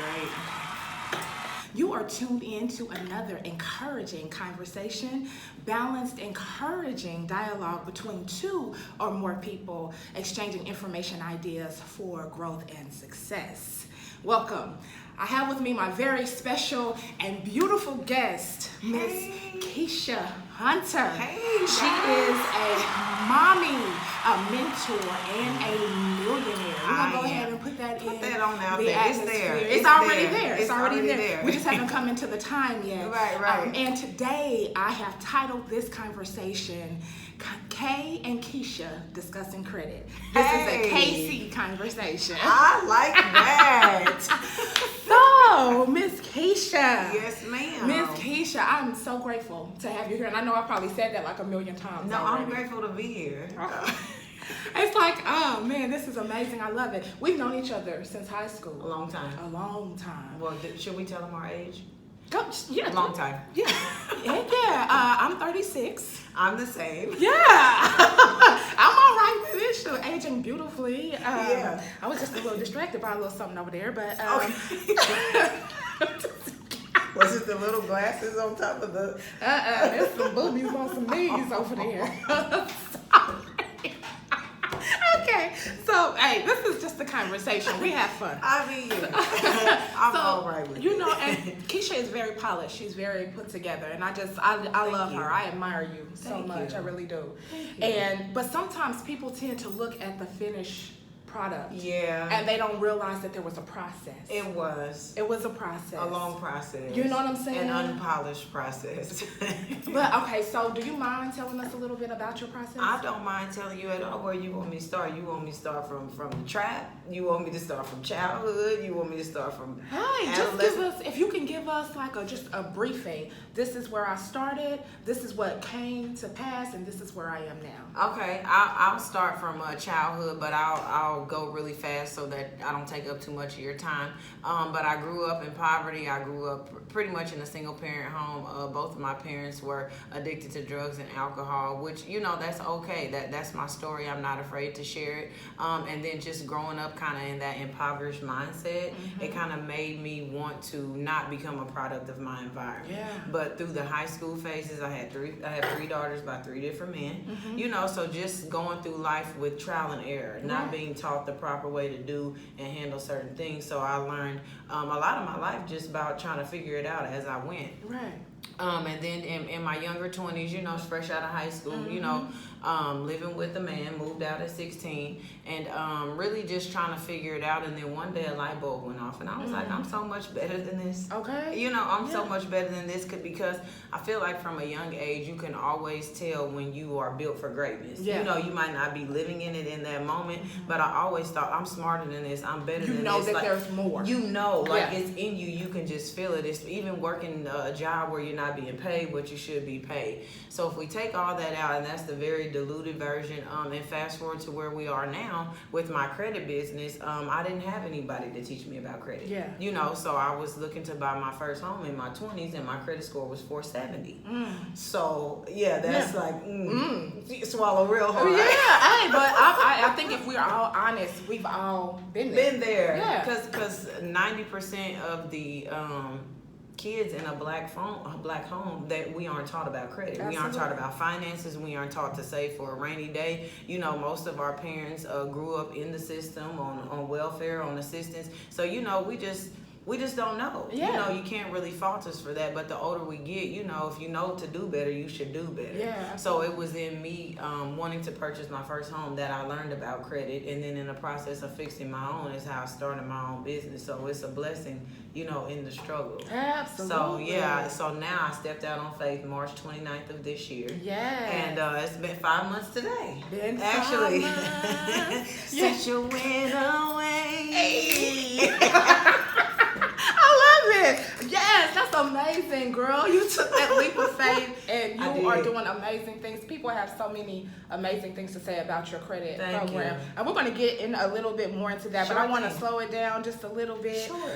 great. You are tuned in to another encouraging conversation, balanced, encouraging dialogue between two or more people exchanging information, ideas for growth and success. Welcome. I have with me my very special and beautiful guest, Miss Kecia Hunter. Hey, she is a mommy, a mentor, and a millionaire. We're gonna go ahead and put that on out the there. atmosphere. It's there. It's already there. It's already there. We just haven't come into the time yet. Right. And today I have titled this conversation Kayy and Kecia discussing credit. This is a KC conversation. I like that. So, Miss Kecia. Yes, ma'am. Miss Kecia, I'm so grateful to have you here. And I know I probably said that like a million times. No, already. I'm grateful to be here. It's like, oh man, this is amazing. I love it. We've known each other since high school. A long time. A long time. Well, should we tell them our age? Go, yeah. Long time. Yeah. I'm 36. I'm the same. Yeah. I'm all right with this. You're aging beautifully. Yeah. I was just a little distracted by a little something over there, but. Was it the little glasses on top of the? There's some boobies on some knees over there. Okay, so hey, this is just a conversation. We have fun. I mean, I'm all right with it. And Kecia is very polished. She's very put together, and I love her. I admire you so much. I really do. But sometimes people tend to look at the finished product. Yeah. And they don't realize that there was a process. It was. It was a process. A long process. You know what I'm saying? An unpolished process. But okay, so do you mind telling us a little bit about your process? I don't mind telling you at all where you want me to start. You want me to start from the trap? You want me to start from childhood? You want me to start from just give us, if you can give us like just a briefing. This is where I started, this is what came to pass, and this is where I am now. Okay, I'll start from childhood, but I'll go really fast so that I don't take up too much of your time. But I grew up in poverty. I grew up pretty much in a single parent home. Both of my parents were addicted to drugs and alcohol, which, that's okay. That's my story. I'm not afraid to share it. And then just growing up kind of in that impoverished mindset, it kind of made me want to not become a product of my environment. Yeah. But through the high school phases, I have three daughters by three different men. So just going through life with trial and error, not being taught the proper way to do and handle certain things. So I learned a lot of my life just about trying to figure it out as I went. Right. And then in my younger 20s, fresh out of high school, living with a man, moved out at 16, and really just trying to figure it out. And then one day a light bulb went off, and I was like, I'm so much better than this. Okay. I'm so much better than this because I feel like from a young age, you can always tell when you are built for greatness. Yeah. You might not be living in it in that moment, but I always thought, I'm smarter than this, I'm better than this. You know that there's more. It's in you. You can just feel it. It's even working a job where you're not being paid what you should be paid. So if we take all that out, and that's the very diluted version, and fast forward to where we are now with my credit business, I didn't have anybody to teach me about credit. Yeah. So I was looking to buy my first home in my 20s, and my credit score was 470. So that's swallow real hard. Yeah, but I think if we're all honest, we've all been there. Yeah. Because 90% of the kids in a black home that we aren't taught about credit. Absolutely. We aren't taught about finances. We aren't taught to save for a rainy day. Most of our parents grew up in the system on welfare, on assistance. So we just don't know. Yeah. You can't really fault us for that. But the older we get, if you know to do better, you should do better. Yeah. So it was in me wanting to purchase my first home that I learned about credit. And then in the process of fixing my own is how I started my own business. So it's a blessing, in the struggle. Absolutely. So now I stepped out on faith March 29th of this year. Yeah. And it's been 5 months today. Actually. 5 months. Since you went away. Hey. Yes, that's amazing, girl. You took that leap of faith and you are doing amazing things. People have so many amazing things to say about your credit program. And we're going to get in a little bit more into that, but I want to slow it down just a little bit. Sure.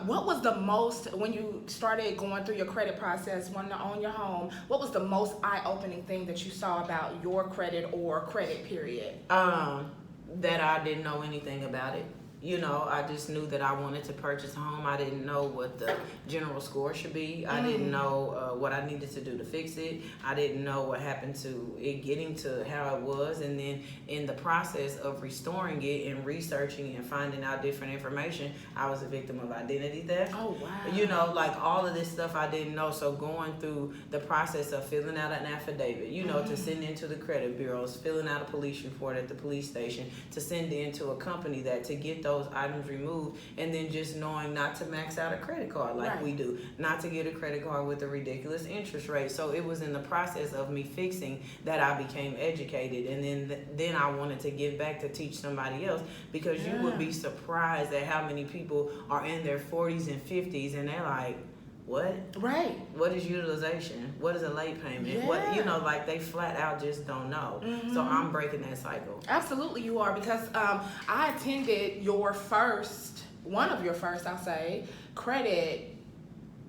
What was the most, when you started going through your credit process, wanting to own your home, what was the most eye-opening thing that you saw about your credit or credit period? That I didn't know anything about it. You know, I just knew that I wanted to purchase a home. I didn't know what the general score should be. I didn't know what I needed to do to fix it. I didn't know what happened to it getting to how it was. And then in the process of restoring it and researching and finding out different information, I was a victim of identity theft. Oh, wow. You know, like all of this stuff I didn't know. So going through the process of filling out an affidavit, you know, to send into the credit bureaus, filling out a police report at the police station, to send into a company that to get those items removed, and then just knowing not to max out a credit card like we do, not to get a credit card with a ridiculous interest rate. So it was in the process of me fixing that I became educated, and then I wanted to give back to teach somebody else, because you would be surprised at how many people are in their 40s and 50s and they're like, what? Right. What is utilization? What is a late payment? Yeah. What, you know, like they flat out just don't know. So I'm breaking that cycle. Absolutely, you are, because I attended one of your first, I'll say, credit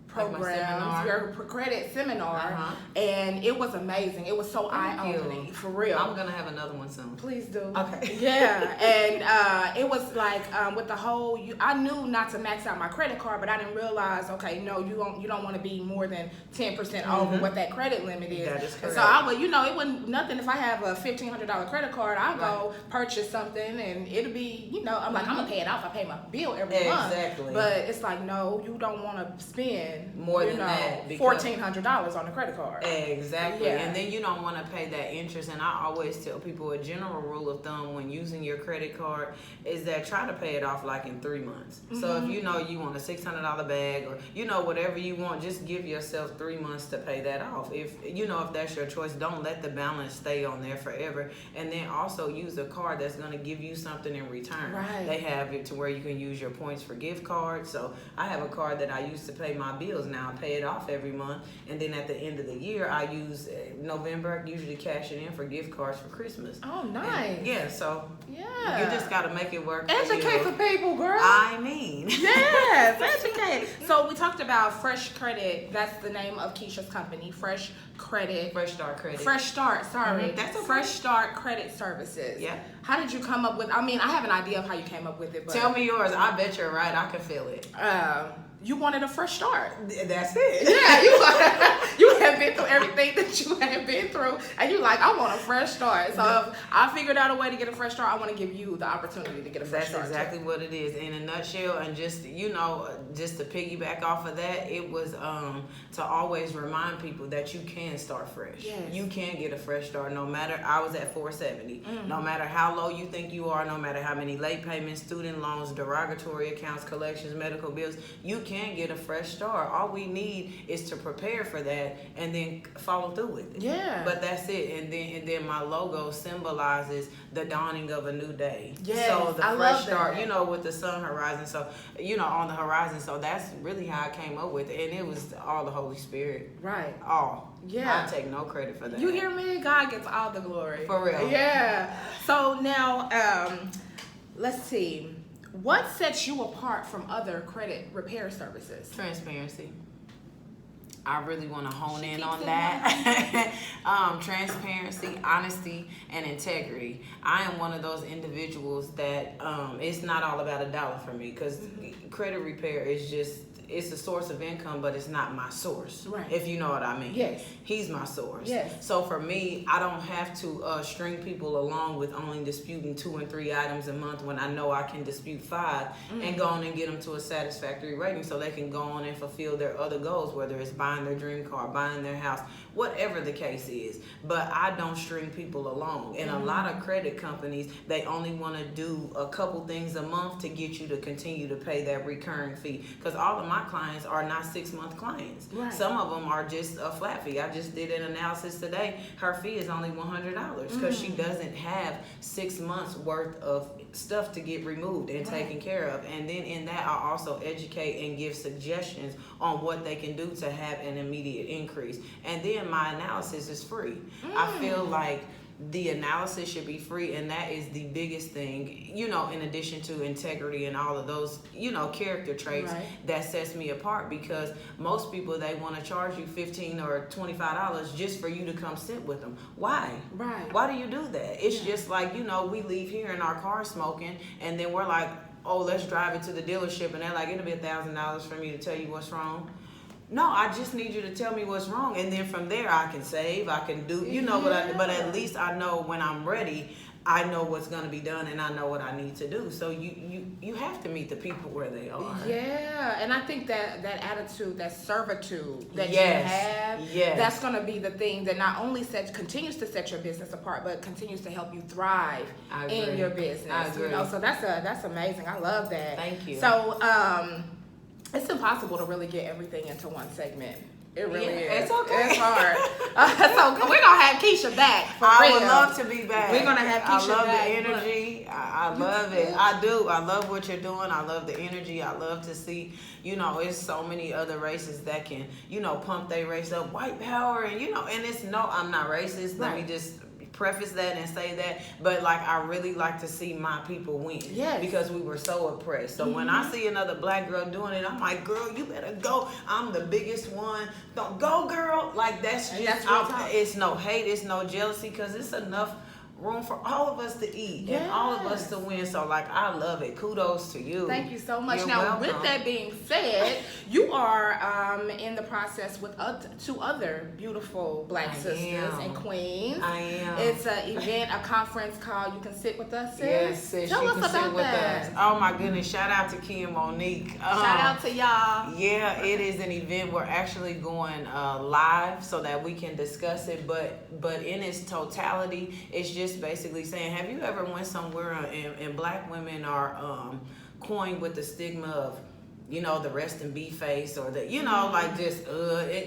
programs, your credit seminar, and it was amazing. It was so eye-opening, for real. I'm gonna have another one soon. Please do. Okay. Yeah, and it was like with the whole. I knew not to max out my credit card, but I didn't realize. Okay, no, you don't want to be more than 10% over what that credit limit is. That is correct. So I would, it wasn't nothing. If I have a $1,500 credit card, I'll go purchase something, and it'll be, I'm like, I'm gonna pay it off. I pay my bill every month. Exactly. But it's like, no, you don't want to spend more than that, $1,400 on a credit card. Exactly. Yeah. And then you don't want to pay that interest. And I always tell people a general rule of thumb when using your credit card is that try to pay it off like in 3 months. So if you want a $600 bag, or whatever you want, just give yourself 3 months to pay that off. If that's your choice, don't let the balance stay on there forever. And then also use a card that's going to give you something in return. Right. They have it to where you can use your points for gift cards. So I have a card that I use to pay my bills now. I pay it off every month, and then at the end of the year I use November, I usually cash it in for gift cards for Christmas. Oh, nice. And so you just got to make it work. Educate the people, girl. I mean. Yes, educate. So we talked about Fresh Credit. That's the name of Kecia's company. Fresh Credit. Fresh Start Credit. Fresh Start, sorry. That's okay. Fresh Start Credit Services. Yeah. How did you come up with, I have an idea of how you came up with it, but Tell me yours. I bet you're right. I can feel it. You wanted a fresh start. That's it. Yeah, you have been through everything that you have been through, and you like, I want a fresh start. So if I figured out a way to get a fresh start, I want to give you the opportunity to get a fresh start. That's exactly what it is in a nutshell. And just just to piggyback off of that, it was to always remind people that you can start fresh. Yes. You can get a fresh start. No matter, I was at 470. No matter how low you think you are, no matter how many late payments, student loans, derogatory accounts, collections, medical bills, you can get a fresh start. All we need is to prepare for that and then follow through with it. Yeah. But that's it. And then my logo symbolizes the dawning of a new day. Yes, So the I fresh love start, that. with the sun horizon. So, on the horizon. So that's really how I came up with it. And it was all the Holy Spirit. Right. All. Yeah. I take no credit for that. You hear me? God gets all the glory. For real. Yeah. So now, let's see. What sets you apart from other credit repair services? Transparency. I really want to hone in keeps on it that. Transparency, honesty, and integrity. I am one of those individuals that it's not all about a dollar for me, because credit repair is just, it's a source of income, but it's not my source. Right. If you know what I mean. Yes. He's my source. Yes. So for me, I don't have to string people along with only disputing 2 and 3 items a month when I know I can dispute 5 and go on and get them to a satisfactory rating so they can go on and fulfill their other goals, whether it's buying their dream car, buying their house, whatever the case is. But I don't string people along. And a lot of credit companies, they only want to do a couple things a month to get you to continue to pay that recurring fee. Because all of my clients are not 6-month clients. Right. Some of them are just a flat fee. I just did an analysis today. Her fee is only $100 because she doesn't have 6 months worth of stuff to get removed and taken care of. And then in that, I also educate and give suggestions on what they can do to have an immediate increase. And then my analysis is free. I feel like the analysis should be free, and that is the biggest thing, you know, in addition to integrity and all of those, you know, character traits that sets me apart. Because most people, they want to charge you $15 or $25 just for you to come sit with them. Why? Why do you do that? It's just like, you know, we leave here in our car smoking, and then we're like, oh, let's drive it to the dealership, and they're like, it'll be $1,000 for me to tell you what's wrong. No, I just need you to tell me what's wrong, and then from there I can save, I can do, you know, but at least I know when I'm ready, I know what's going to be done, and I know what I need to do. So you have to meet the people where they are. Yeah, and I think that attitude, that servitude that you have, that's going to be the thing that not only continues to set your business apart, but continues to help you thrive in your business. I agree. You know, so that's amazing. I love that. Thank you. So it's impossible to really get everything into one segment. It really is. It's okay. It's hard. So we're gonna have Kecia back. I would love to be back. We're gonna have Kecia back. I love the energy. I love it. I do. I love what you're doing. I love the energy. I love to see, you know, it's so many other races that can, you know, pump their race up. White power, and, you know, and it's no, I'm not racist. Let me just preface that and say that, but like, I really like to see my people win, because we were so oppressed. So when I see another black girl doing it, I'm like, girl, you better go. I'm the biggest one. Don't go, girl. Like, that's just, it's no hate, it's no jealousy, because it's enough room for all of us to eat and all of us to win. So like, I love it. Kudos to you. Thank you so much. You're now welcome. With that being said, you are in the process with two other beautiful black sisters and queens. I am. It's an event, a conference called You Can Sit With Us, sis. Yes, sis. Tell us about that. Oh my goodness, shout out to Keyy and Monique. Shout out to y'all. Yeah, it is an event. We're actually going live so that we can discuss it, but in its totality, it's just basically saying, have you ever went somewhere and black women are coined with the stigma of, you know, the rest in B face, or the, you know, like just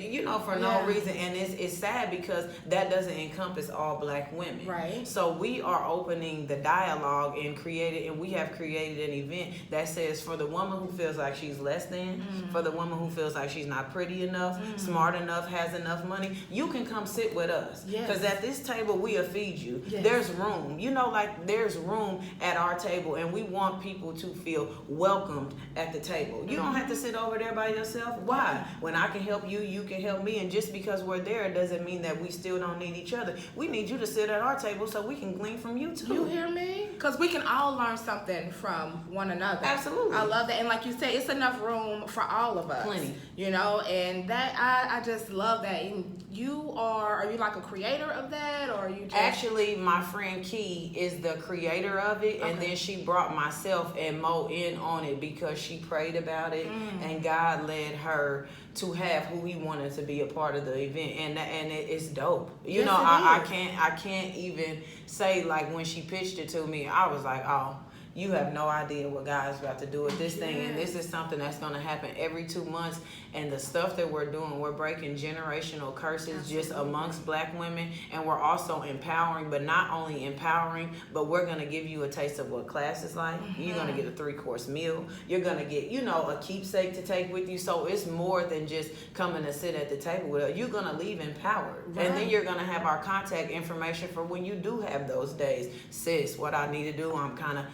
you know, for no reason. And it's sad because that doesn't encompass all black women. Right. So we are opening the dialogue and we have created an event that says, for the woman who feels like she's less than, for the woman who feels like she's not pretty enough, smart enough, has enough money, you can come sit with us. Because at this table we'll feed you. There's room. You know, like, there's room at our table, and we want people to feel welcomed at the table. You don't have to sit over there by yourself. Why? When I can help you, you can help me. And just because we're there doesn't mean that we still don't need each other. We need you to sit at our table so we can glean from you too. You hear me? Because we can all learn something from one another. Absolutely. I love that. And like you said, it's enough room for all of us. Plenty. You know, and that I just love that. And you are you like a creator of that, or are you just... Actually, my friend Keyy is the creator of it, and then she brought myself and Mo in on it because she prayed about it, and God led her to have who he wanted to be a part of the event, and it's dope. You know, I can't even say, like, when she pitched it to me, I was like, oh, you have no idea what God's about to do with this thing. And this is something that's going to happen every 2 months. And the stuff that we're doing, we're breaking generational curses just amongst black women. And we're also empowering, but not only empowering, but we're going to give you a taste of what class is like. You're going to get a 3-course meal. You're going to get, you know, a keepsake to take with you. So it's more than just coming to sit at the table with us. You're going to leave empowered. And then you're going to have our contact information for when you do have those days. Sis, what I need to do, I'm kind of...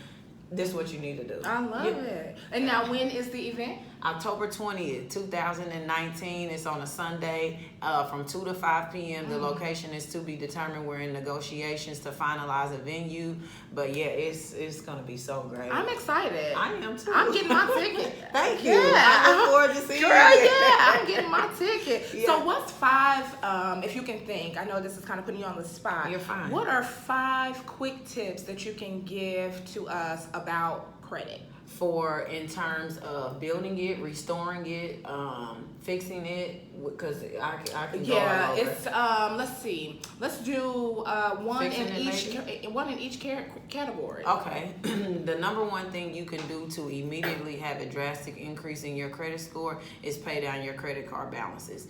This is what you need to do. I love it. And now, when is the event? October 20th, 2019. It's on a Sunday from 2 to 5 p.m. The location is to be determined. We're in negotiations to finalize a venue. But yeah, it's going to be so great. I'm excited. I am too. I'm getting my ticket. Thank you. I look forward to seeing you. I'm getting my ticket. So what's 5, if you can think, I know this is kind of putting you on the spot. You're fine. What are 5 quick tips that you can give to us about credit? For in terms of building it, restoring it, fixing it, because I can go all over. It's let's see, let's do one in each category. Okay. The number one thing you can do to immediately have a drastic increase in your credit score is pay down your credit card balances.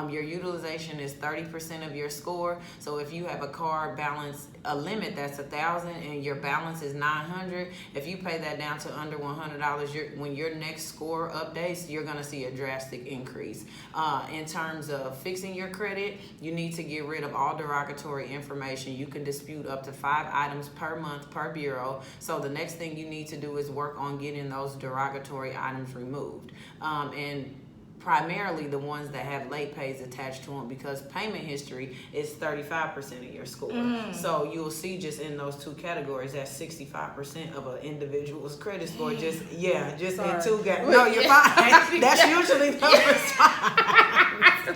Your utilization is 30% of your score. So if you have a card balance, a limit that's $1,000 and your balance is $900, if you pay that down down to under $100, when your next score updates, you're going to see a drastic increase. In terms of fixing your credit, you need to get rid of all derogatory information. You can dispute up to 5 items per month per bureau. So the next thing you need to do is work on getting those derogatory items removed. And primarily the ones that have late pays attached to them, because payment history is 35% of your score. So you'll see just in those 2 categories, that's 65% of an individual's credit score. Just in 2 categories. No, you're fine. That's usually the response.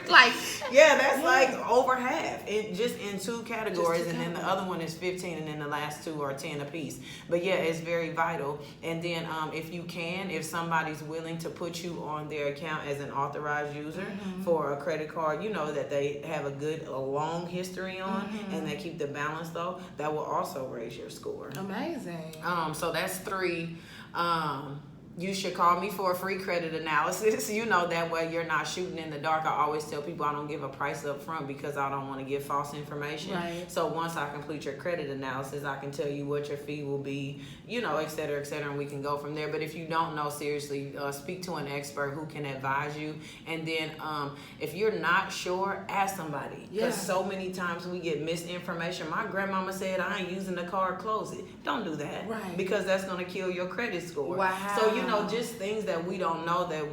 Like, that's like over half just in 2 categories, and then the other one is 15, and then the last 2 are 10 apiece. But it's very vital. And then if somebody's willing to put you on their account as an authorized user for a credit card, that they have a long history on, and they keep the balance though, that will also raise your score. Amazing. So that's 3. You should call me for a free credit analysis. That way you're not shooting in the dark. I always tell people I don't give a price up front because I don't want to give false information. Right. So once I complete your credit analysis, I can tell you what your fee will be, et cetera, and we can go from there. But if you don't know, seriously, speak to an expert who can advise you. And then if you're not sure, ask somebody. Because so many times we get misinformation. My grandmama said, I ain't using the card, close it. Don't do that. Right. Because that's going to kill your credit score. Wow. So, just things that we don't know that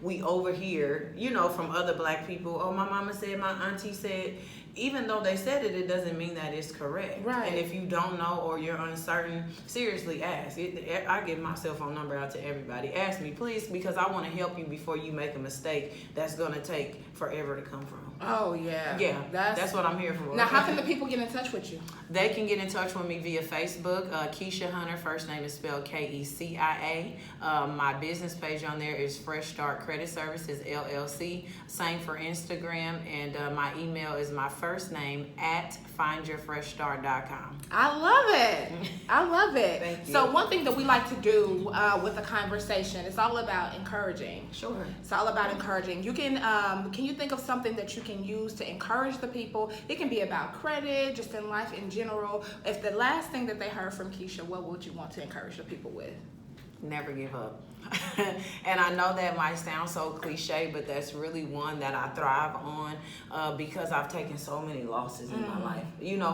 we overhear, from other black people. Oh, my mama said, my auntie said. Even though they said it, it doesn't mean that it's correct. Right. And if you don't know or you're uncertain, seriously ask. I give my cell phone number out to everybody. Ask me, please, because I want to help you before you make a mistake that's going to take forever to come from. Oh, yeah. Yeah, that's what I'm here for. Now, how can the people get in touch with you? They can get in touch with me via Facebook. Kecia Hunter, first name is spelled Kecia. My business page on there is Fresh Start Credit Services, LLC. Same for Instagram. And my email is my first name at findyourfreshstart.com. I love it. I love it. Thank you. So one thing that we like to do with a conversation, it's all about encouraging. Sure. It's all about encouraging. You can you think of something that you can use to encourage the people? It can be about credit, just in life in general. If the last thing that they heard from Kecia, what would you want to encourage the people with? Never give up. And I know that might sound so cliche, but that's really one that I thrive on because I've taken so many losses in my life.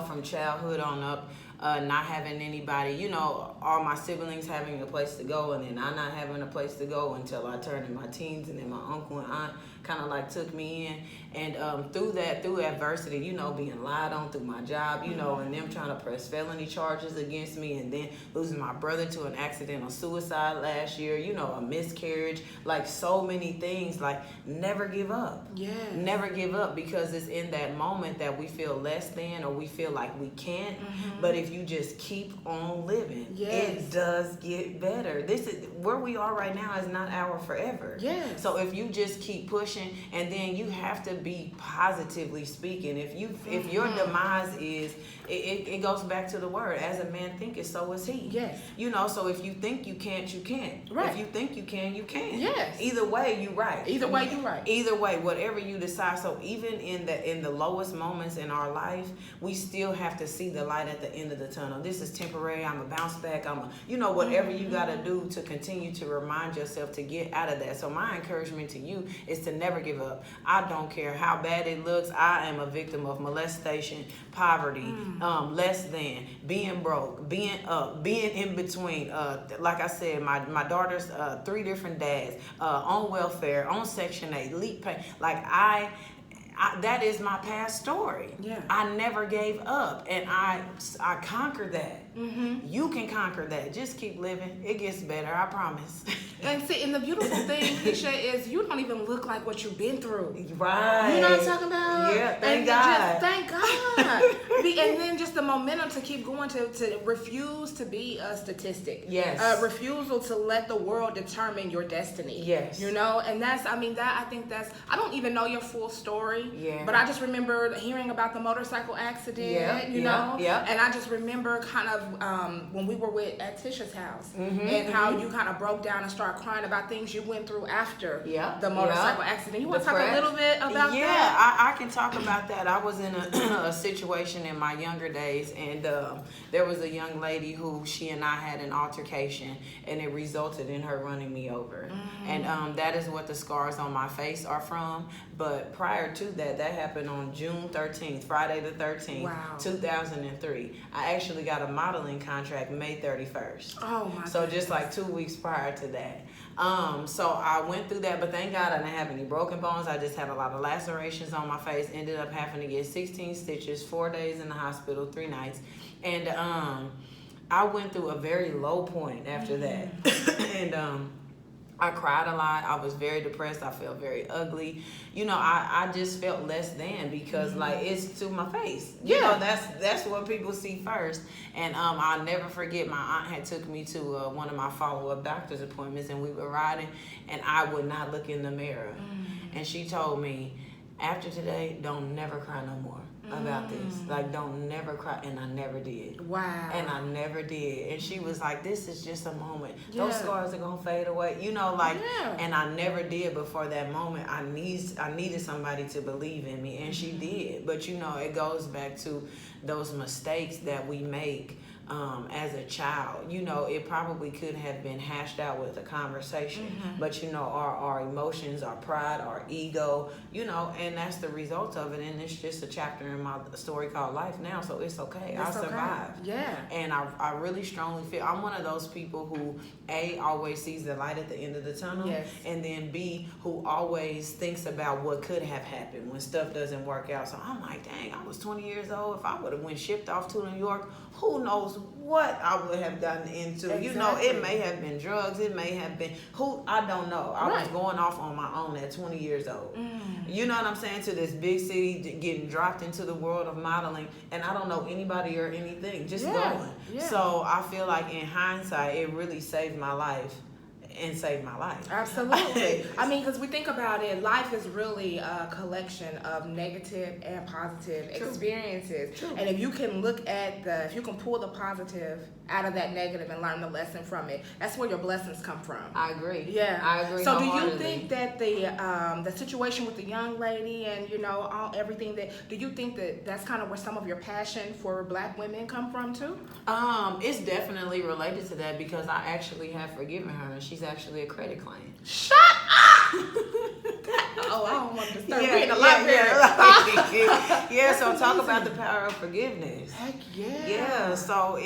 From childhood on up, not having anybody, all my siblings having a place to go, and then I not having a place to go until I turned in my teens, and then my uncle and aunt kind of like took me in. And through adversity, being lied on through my job, and them trying to press felony charges against me, and then losing my brother to an accidental suicide last year, a miscarriage, like so many things, like never give up. Yeah. Never give up, because it's in that moment that we feel less than, or we feel like we can't. But if you just keep on living, it does get better. This is where we are right now, is not our forever. Yes. So if you just keep pushing, and then you have to be positively speaking. If your demise is, it goes back to the word, as a man thinketh, so is he. Yes. So if you think you can't, you can't. Right. If you think you can, you can. Yes. Either way, you right. Either way, you right. Either way, whatever you decide. So even in the lowest moments in our life, we still have to see the light at the end of the tunnel. This is temporary. I'm a bounce back. Whatever you got to do to continue to remind yourself to get out of that. So my encouragement to you is to never give up. I don't care how bad it looks. I am a victim of molestation, poverty, less than, being broke, being up, being in between. Like I said, my daughter's 3 different dads, on welfare, on Section 8, leap pay. Like that is my past story. Yeah. I never gave up, and I conquered that. You can conquer that. Just keep living. It gets better, I promise. And see, and the beautiful thing, Kecia, is you don't even look like what you've been through. Right. You know what I'm talking about? Yeah, thank God. Thank God. And then just the momentum to keep going, to refuse to be a statistic. Yes. Refusal to let the world determine your destiny. Yes. And I don't even know your full story. Yeah. But I just remember hearing about the motorcycle accident, you know? Yeah. And I just remember kind of when we were at Tisha's house, and how you kind of broke down and started start crying about things you went through after Yeah, the motorcycle accident. You want to talk a little bit about that? Yeah, I can talk about that. I was in a situation in my younger days, and there was a young lady who she and I had an altercation, and it resulted in her running me over. And that is what the scars on my face are from. But prior to that, that happened on June 13th, Friday the 13th, Wow. 2003. I actually got a modeling contract May 31st. Oh my So goodness. just like 2 weeks prior to that. So I went through that, but thank God I didn't have any broken bones. I just had a lot of lacerations on my face. Ended up having to get 16 stitches, 4 days in the hospital, 3 nights. And I went through a very low point after that. And I cried a lot. I was very depressed. I felt very ugly. You know, I just felt less than because like it's to my face. You know, that's what people see first. And I'll never forget my aunt had took me to one of my follow-up doctor's appointments, and we were riding, and I would not look in the mirror. And she told me, after today, don't never cry no more about this. Like, don't never cry. And I never did. Wow. And I never did. And she was like, this is just a moment. Yeah. Those scars are going to fade away. You know, like, Yeah. and I never did before that moment. I needed somebody to believe in me. And she did. But, you know, it goes back to those mistakes that we make as a child. You know, it probably could have been hashed out with a conversation, but you know, our emotions, our pride, our ego, you know, and that's the result of it. And it's just a chapter in my story called life now, so it's okay. I survived. Yeah. And I really strongly feel I'm one of those people who A, always sees the light at the end of the tunnel, Yes. and then B, who always thinks about what could have happened when stuff doesn't work out. So I'm like, dang, I was 20 years old. If I would have went shipped off to New York, who knows what I would have gotten into. Exactly. You know, it may have been drugs, it may have been I don't know. I was going off on my own at 20 years old. You know what I'm saying? To this big city, getting dropped into the world of modeling, and I don't know anybody or anything, just going. Yeah. So I feel like in hindsight, it really saved my life. And saved my life. Absolutely. I mean, because we think about it, life is really a collection of negative and positive experiences. True. And if you can if you can pull the positive out of that negative and learn the lesson from it, that's where your blessings come from. I agree. Yeah, I agree. So, do you think that the situation with the young lady and everything do you think that that's kind of where some of your passion for Black women come from too? It's definitely related to that because I actually have forgiven her, and she's actually a credit client. Shut up! Oh, I don't want to start reading a lot. Yeah, so talk about the power of forgiveness. Heck yeah. Yeah, so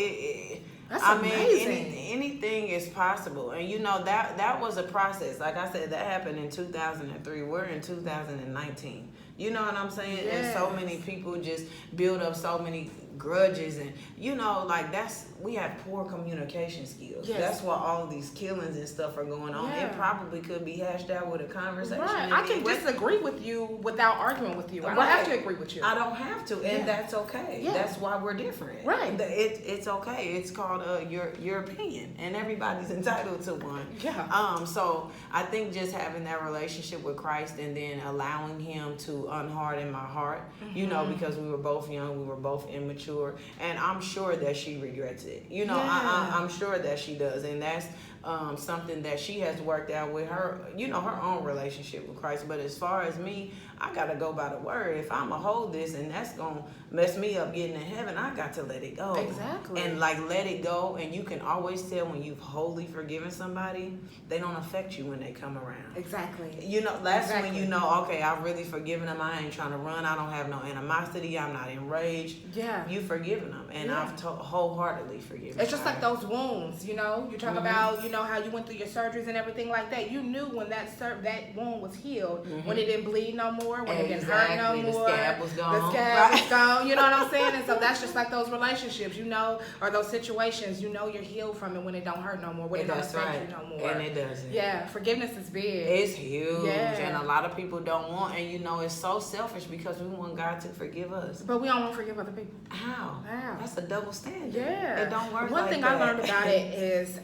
That's amazing. Anything is possible. And you know, that was a process. Like I said, that happened in 2003. We're in 2019. You know what I'm saying? Yes. And so many people just build up so many grudges, and you know, like we have poor communication skills. Yes. That's why all of these killings and stuff are going on. Yeah. It probably could be hashed out with a conversation. Right. I can disagree with you without arguing with you. I don't have to agree with you. I don't have to, and that's okay. Yeah. That's why we're different. Right. It's okay. It's called your opinion, and everybody's entitled to one. Yeah. So I think just having that relationship with Christ, and then allowing Him to unharden my heart, you know, because we were both young, we were both immature, and I'm sure that she regrets it. You know, I'm sure that she does, and that's something that she has worked out with her, you know, her own relationship with Christ. But as far as me, I gotta go by the word. If I'ma hold this and that's gonna mess me up getting to heaven, I got to let it go. Exactly. And like let it go. And you can always tell when you've wholly forgiven somebody, they don't affect you when they come around. Exactly. You know, that's when you know, okay, I've really forgiven them. I ain't trying to run. I don't have no animosity. I'm not enraged. Yeah. You've forgiven them, and I've wholeheartedly forgiven. It's just like those wounds, you know. You talk about, you know, how you went through your surgeries and everything like that. You knew when that wound was healed, when it didn't bleed no more, when it didn't hurt no more. The scab was gone. The scab was gone. You know what I'm saying? And so that's just like those relationships, you know, or those situations. You know, you're healed from it when it don't hurt no more, when it don't affect you no more. And it doesn't. Yeah, forgiveness is big. It's huge, Yeah. and a lot of people don't want. And you know, it's so selfish because we want God to forgive us. But we don't want to forgive other people. How? Wow. That's a double standard. Yeah. It don't work One like thing that. I learned about it is,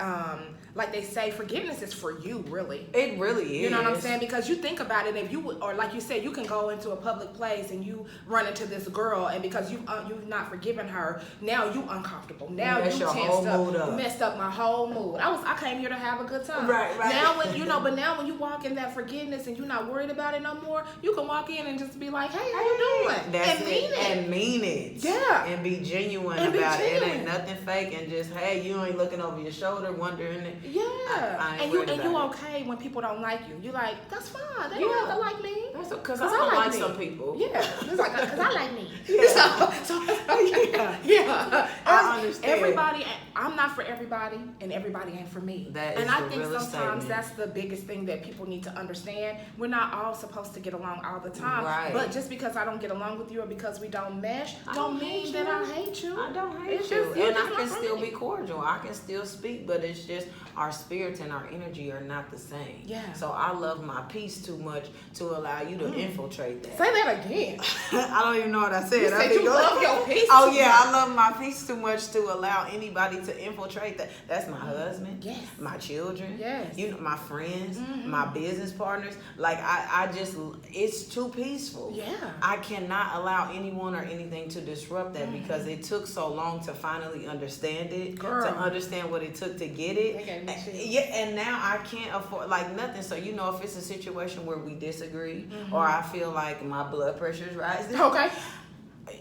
like they say, forgiveness is for you, really. It really is. You know what I'm saying? Because you think about it, if you or like you said, you can go into a public place and you run into this girl, and because you've not forgiven her, now you uncomfortable. Now Mess you your whole mood up. messed up my whole mood. I came here to have a good time. Right. Now but now when you walk in that forgiveness and you're not worried about it no more, you can walk in and just be like, hey, how you doing? That's and it. mean it. And mean it. Yeah. And be genuine And be about it. It genuine. ain't nothing fake, and just, hey, you ain't looking over your shoulder wondering it. Yeah. I ain't And you worried about it. okay when people don't like you. You like, that's fine. They don't have to like me. Because I don't like some people. Yeah. It's like, because I like me. Yeah. Yeah. I understand. Everybody, I'm not for everybody, and everybody ain't for me. That is and I the think realest sometimes statement. that's the biggest thing that people need to understand. We're not all supposed to get along all the time. Right. But just because I don't get along with you or because we don't mesh, don't mean that I hate you. I don't hate It's you. just- you're And I just can not still for be me. cordial. I can still speak, but it's just our spirits and our energy are not the same. Yeah. So I love my peace too much to allow you to infiltrate that. Say that again. I don't even know what I said. You said I think you love your peace Oh too yeah, much. I love my peace too much to allow anybody to infiltrate that. That's my husband. Yes. My children. Yes. You know, my friends, my business partners. Like I just, it's too peaceful. Yeah. I cannot allow anyone or anything to disrupt that because it took so long to finally understand it, Girl. to understand what it took to get it. That gave me chills. Yeah, and now I can't afford like nothing. So you know, if it's a situation where we disagree or I feel like my blood pressure is rising, Okay.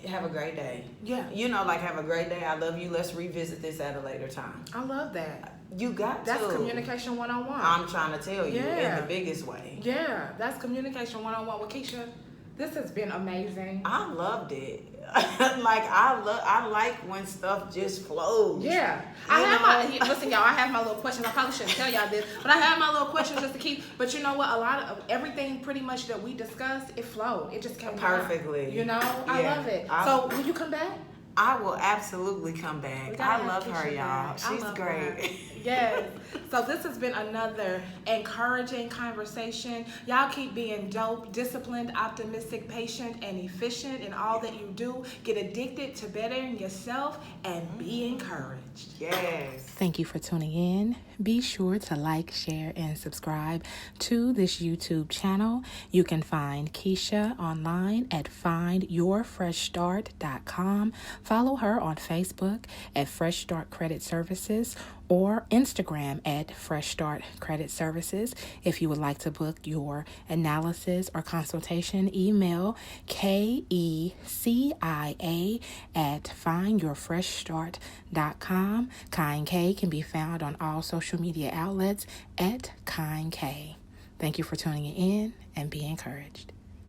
have a great day. Yeah. You know, like have a great day. I love you. Let's revisit this at a later time. I love that. You got That's to. communication 101. I'm trying to tell you in Yeah. the biggest way. Yeah, that's communication 101 with Kecia. This has been amazing. I loved it. I like when stuff just flows. Yeah. Listen, y'all, I have my little questions. I probably shouldn't tell y'all this, but I have my little questions just to keep. But you know what? A lot of everything pretty much that we discussed, it flowed. It just came out. Perfectly. You know? I Yeah. love it. So, will you come back? I will absolutely come back. We gotta I love have her, Kecia y'all. back. I She's love great. her. Yes. So this has been another encouraging conversation. Y'all keep being dope, disciplined, optimistic, patient, and efficient in all that you do. Get addicted to bettering yourself and be encouraged. Yes. Thank you for tuning in. Be sure to like, share, and subscribe to this YouTube channel. You can find Kecia online at findyourfreshstart.com. Follow her on Facebook at Fresh Start Credit Services or Instagram at Fresh Start Credit Services. If you would like to book your analysis or consultation, email Kecia at findyourfreshstart.com. Kayy can be found on all social media outlets at Kayy. Thank you for tuning in and be encouraged.